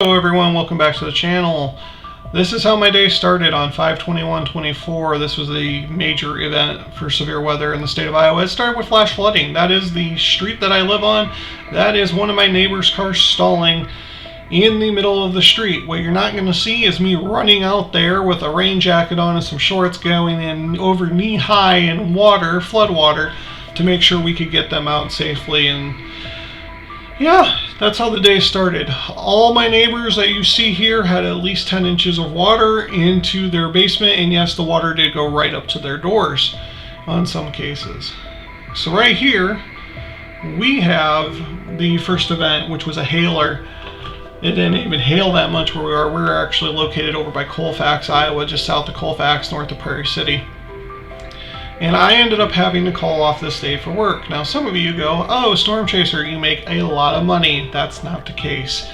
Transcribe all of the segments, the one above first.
Hello everyone, welcome back to the channel. This is how my day started on 5/21/24. This was a major event for severe weather in the state of Iowa. It started with flash flooding. That is the street that I live on. That is one of my neighbor's cars stalling in the middle of the street. What you're not going to see is me running out there with a rain jacket on and some shorts going in over knee high in water, flood water, to make sure we could get them out safely. And yeah, that's how the day started. All my neighbors that you see here had at least 10 inches of water into their basement, and yes, the water did go right up to their doors on some cases. So right here, we have the first event, which was a hailer. It didn't even hail that much where we are. We're actually located over by Colfax, Iowa, just south of Colfax, north of Prairie City. And I ended up having to call off this day for work. Now some of you go, oh, Storm Chaser, you make a lot of money. That's not the case.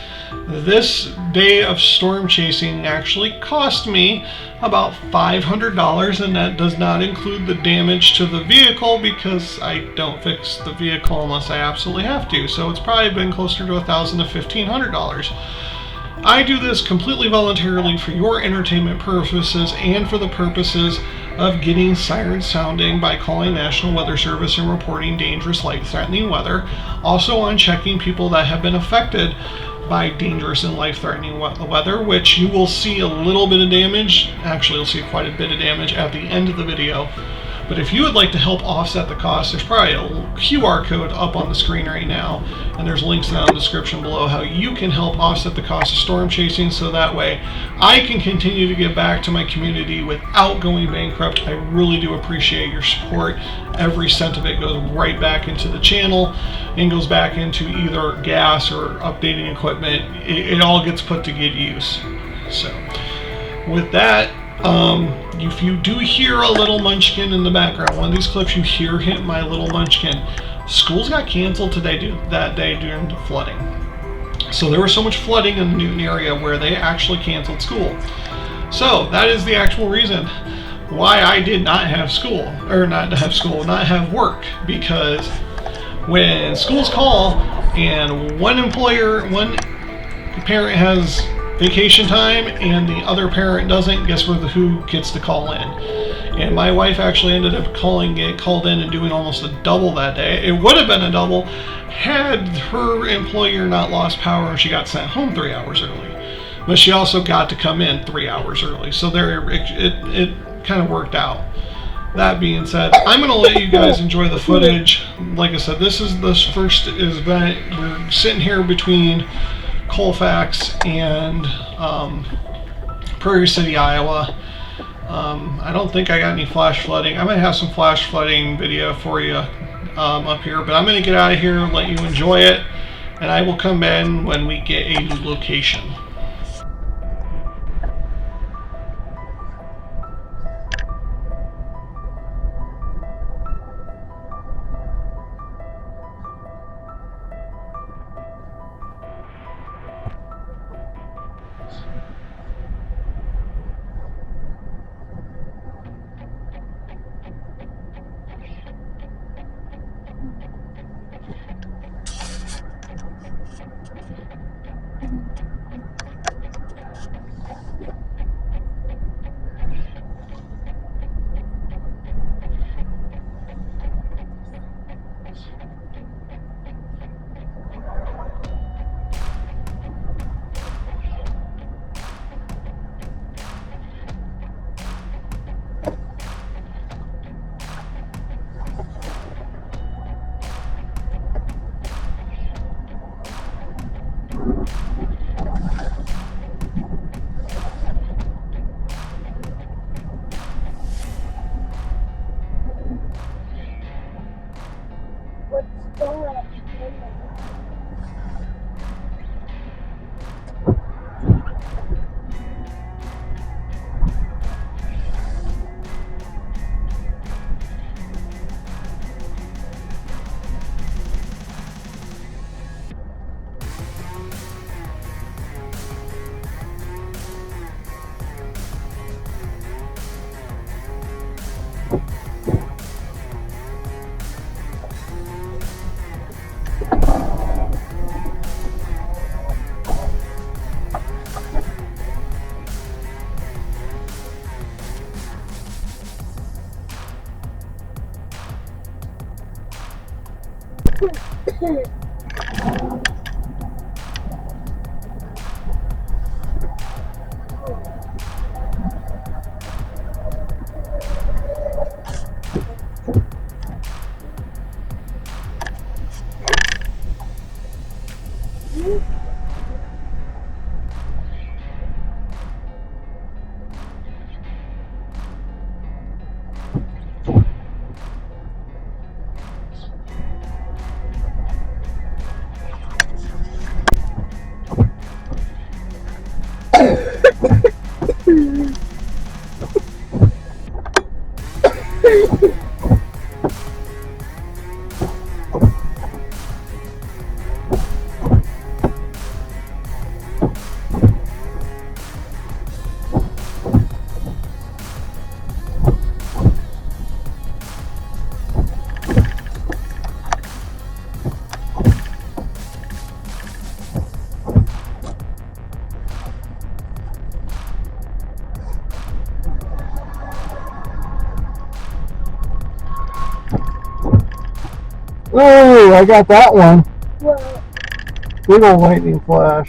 This day of storm chasing actually cost me about $500, and that does not include the damage to the vehicle because I don't fix the vehicle unless I absolutely have to. So it's probably been closer to $1,000 to $1,500. I do this completely voluntarily for your entertainment purposes and for the purposes of getting sirens sounding by calling National Weather Service and reporting dangerous life-threatening weather. Also on checking people that have been affected by dangerous and life-threatening weather, which you will see a little bit of damage. Actually, you'll see quite a bit of damage at the end of the video. But if you would like to help offset the cost, there's probably a QR code up on the screen right now, and there's links down in the description below how you can help offset the cost of storm chasing, so that way I can continue to give back to my community without going bankrupt. I really do appreciate your support. Every cent of it goes right back into the channel and goes back into either gas or updating equipment. It all gets put to good use. So with that, if you do hear a little munchkin in the background, one of these clips you hear him, my little munchkin, schools got canceled that day during the flooding. So there was so much flooding in the Newton area where they actually canceled school. So that is the actual reason why I did not have school, or not have work, because when schools call and one parent has vacation time and the other parent doesn't, guess who gets to call in? And my wife actually ended up getting called in and doing almost a double that day. It would have been a double had her employer not lost power and she got sent home 3 hours early. But she also got to come in 3 hours early. So it kind of worked out. That being said, I'm going to let you guys enjoy the footage. Like I said, this is the first event. We're sitting here between Colfax and Prairie City, Iowa. I don't think I got any flash flooding. I might have some flash flooding video for you up here, but I'm going to get out of here and let you enjoy it, and I will come in when we get a location. Oh, I got that one. What? Big old lightning flash.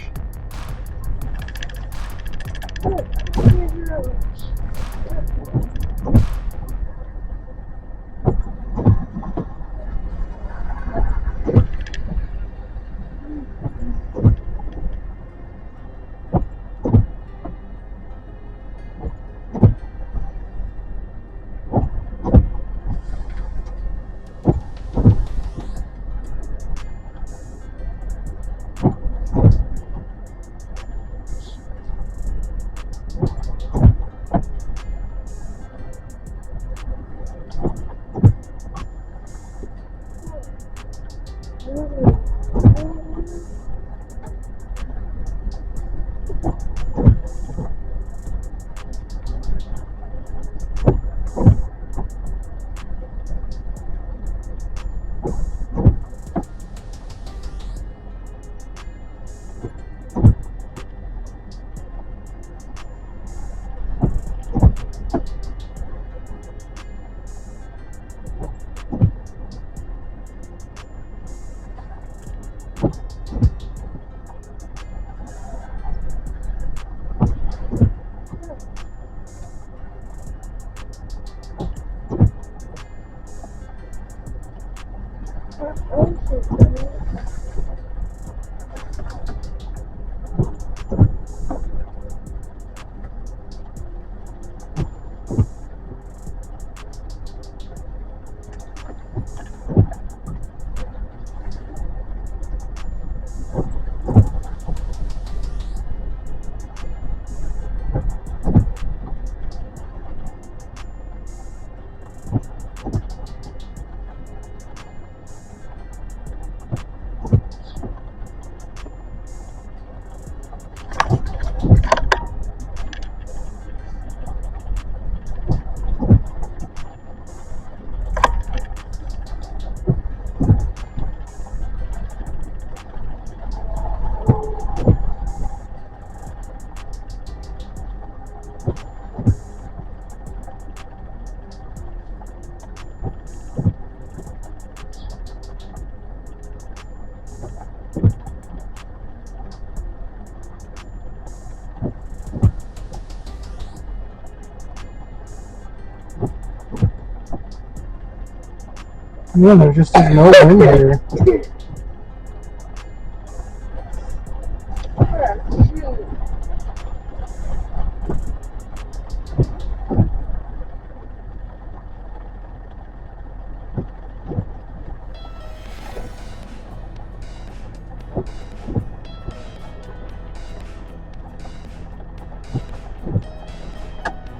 Yeah, there just is no wind here.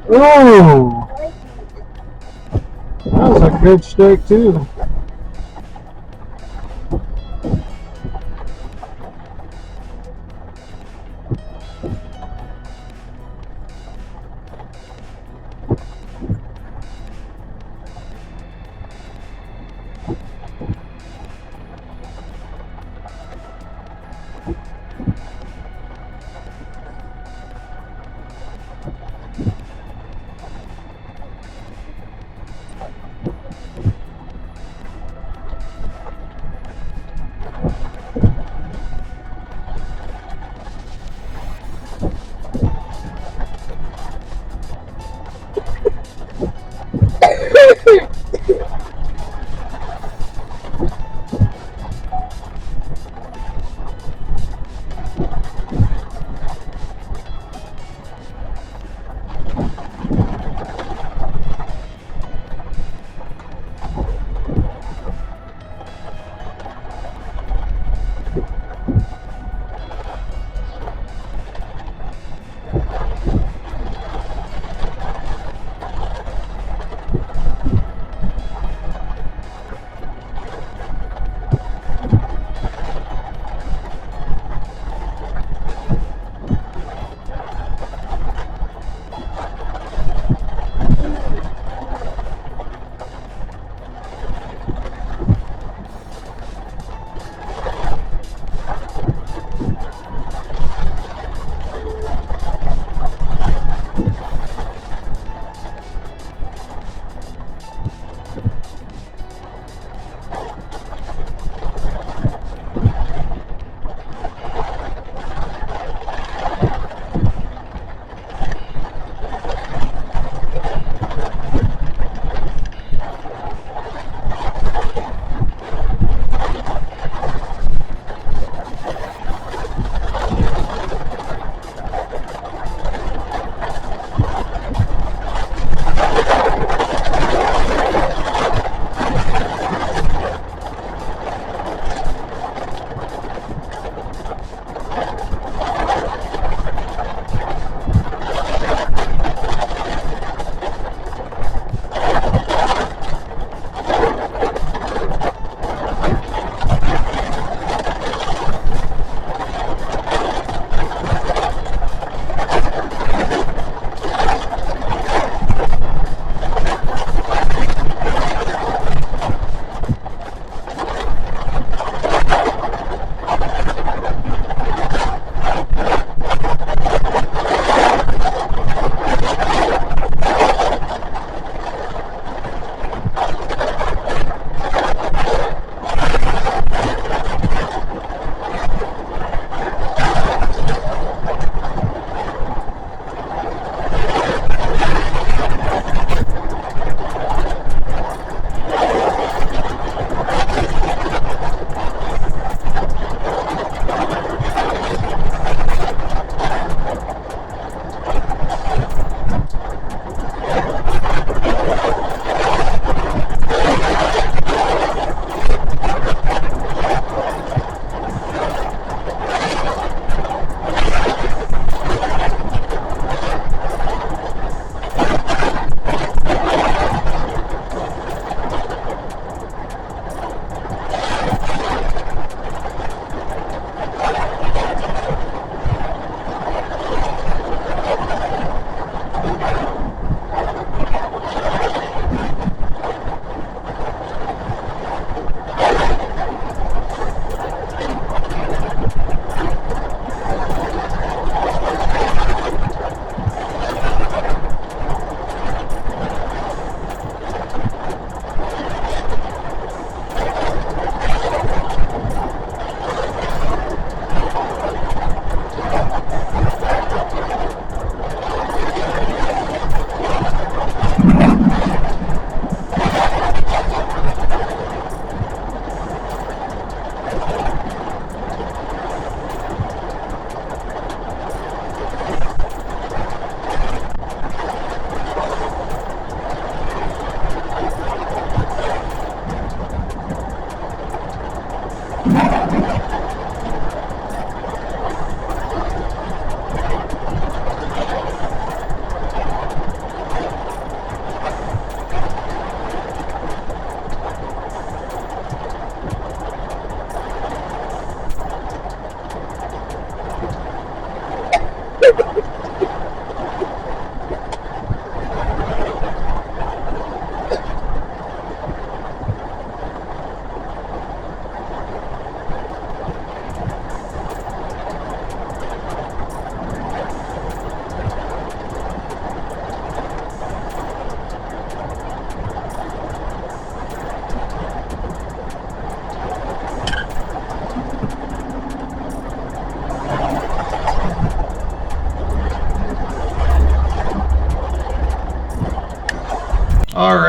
Ooh! That was a good steak too.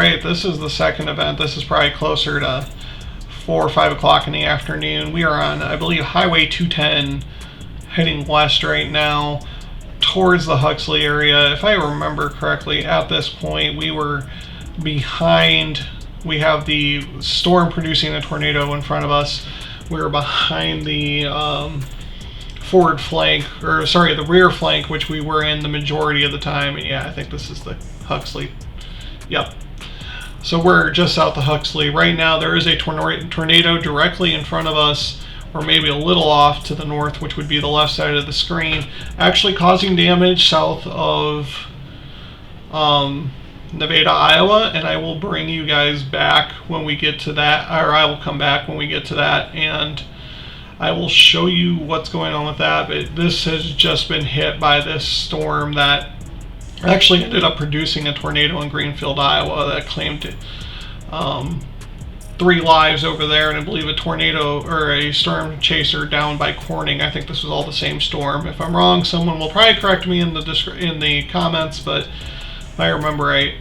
right, this is the second event. This is probably closer to 4 or 5 o'clock in the afternoon. We are on, I believe, Highway 210, heading west right now towards the Huxley area. If I remember correctly, at this point, we were behind. We have the storm producing a tornado in front of us. We were behind the forward flank, or sorry, the rear flank, which we were in the majority of the time. Yeah, I think this is the Huxley. Yep. So we're just south of Huxley. Right now there is a tornado directly in front of us, or maybe a little off to the north, which would be the left side of the screen, actually causing damage south of Nevada, Iowa, and I will bring you guys back when we get to that, or I will come back when we get to that, and I will show you what's going on with that. But this has just been hit by this storm that actually ended up producing a tornado in Greenfield, Iowa that claimed 3 lives over there, and I believe a tornado or a storm chaser down by Corning. I think this was all the same storm. If I'm wrong, someone will probably correct me in the comments, but if I remember right,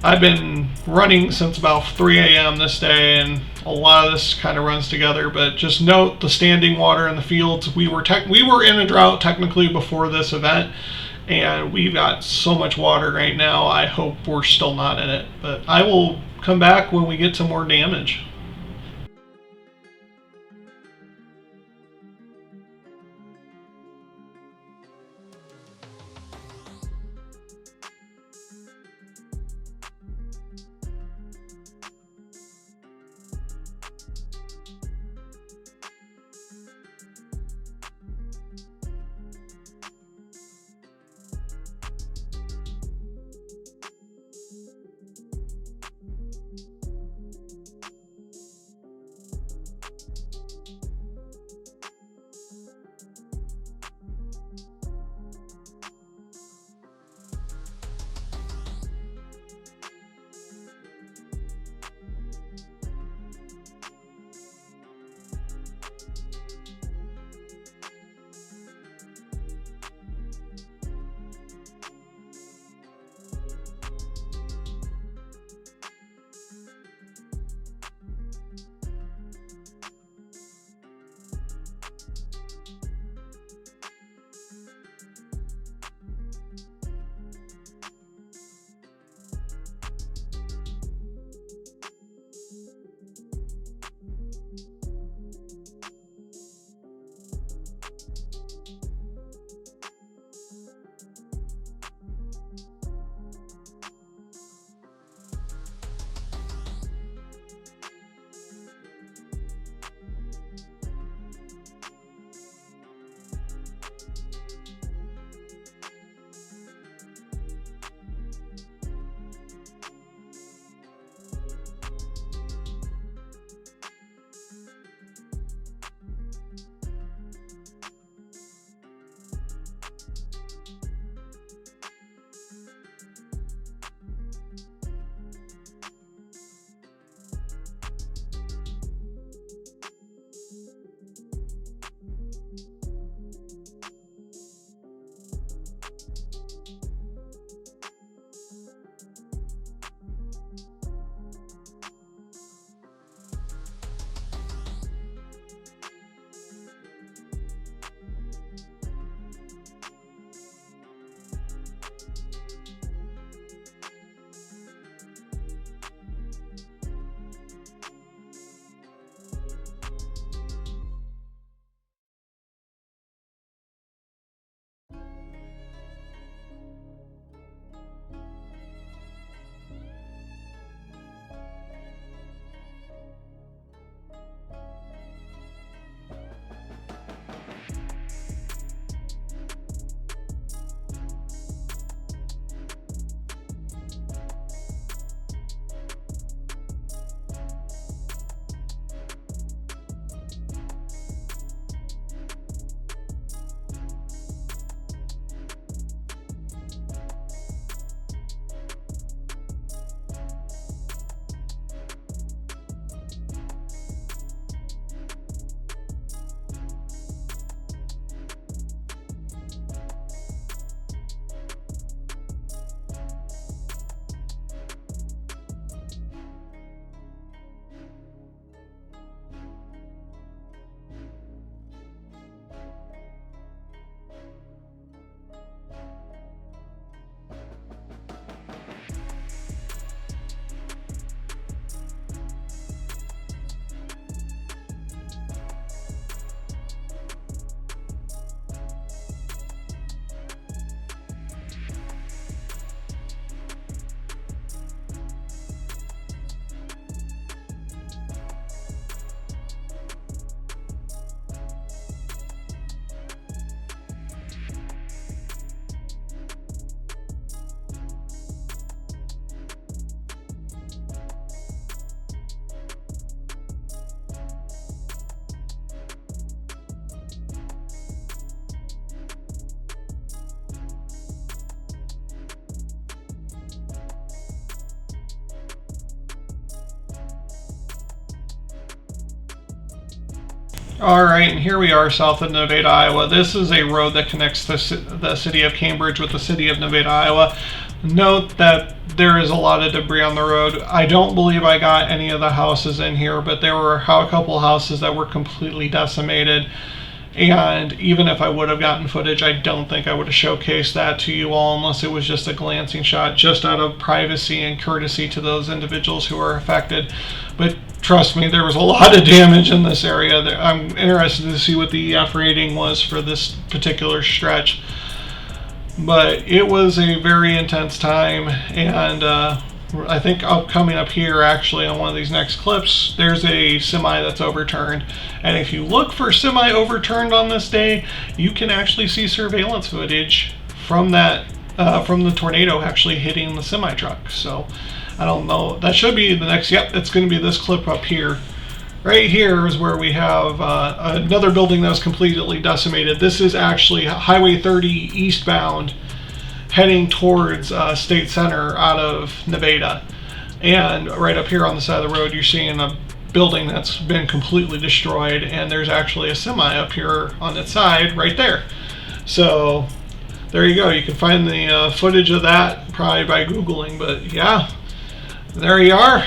I've been running since about 3 a.m. this day, and a lot of this kind of runs together. But just note the standing water in the fields. We were in a drought technically before this event, and we've got so much water right now. I hope we're still not in it, but I will come back when we get some more damage. Alright, and here we are south of Nevada, Iowa. This is a road that connects the city of Cambridge with the city of Nevada, Iowa. Note that there is a lot of debris on the road. I don't believe I got any of the houses in here, but there were a couple houses that were completely decimated. And even if I would have gotten footage, I don't think I would have showcased that to you all unless it was just a glancing shot, just out of privacy and courtesy to those individuals who are affected. But trust me, there was a lot of damage in this area. I'm interested to see what the EF rating was for this particular stretch. But it was a very intense time, and I think coming up here actually on one of these next clips, there's a semi that's overturned. And if you look for semi overturned on this day, you can actually see surveillance footage from that from the tornado actually hitting the semi truck. So I don't know, that should be the next, yep, it's going to be this clip up here. Right here is where we have another building that was completely decimated. This is actually Highway 30 eastbound, heading towards State Center out of Nevada. And right up here on the side of the road, you're seeing a building that's been completely destroyed, and there's actually a semi up here on its side right there. So there you go. You can find the footage of that probably by Googling, but yeah, there you are.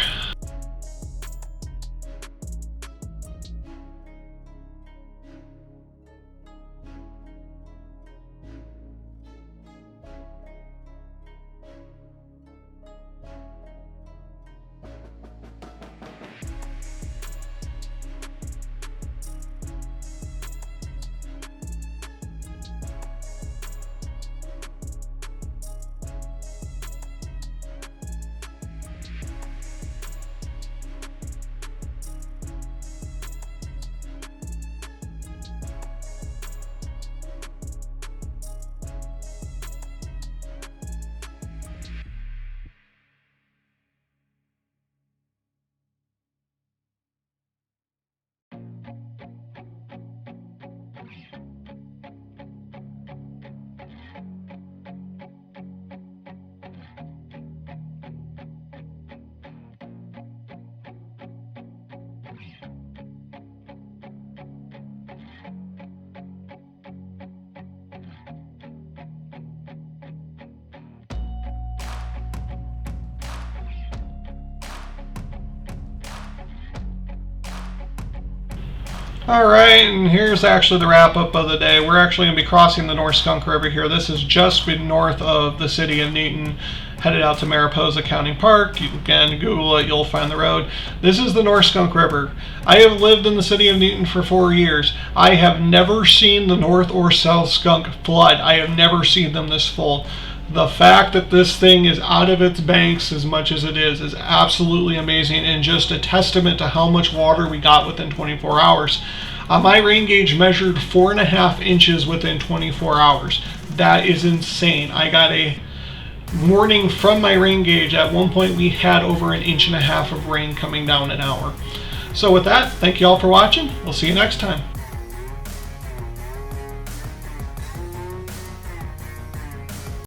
Alright, and here's actually the wrap up of the day. We're actually going to be crossing the North Skunk River here. This is just north of the city of Newton, headed out to Mariposa County Park. You can Google it, you'll find the road. This is the North Skunk River. I have lived in the city of Newton for 4 years. I have never seen the North or South Skunk flood. I have never seen them this full. The fact that this thing is out of its banks as much as it is absolutely amazing, and just a testament to how much water we got within 24 hours. My rain gauge measured 4.5 inches within 24 hours. That is insane. I got a warning from my rain gauge. At one point we had over 1.5 inches of rain coming down an hour. So with that, thank you all for watching. We'll see you next time.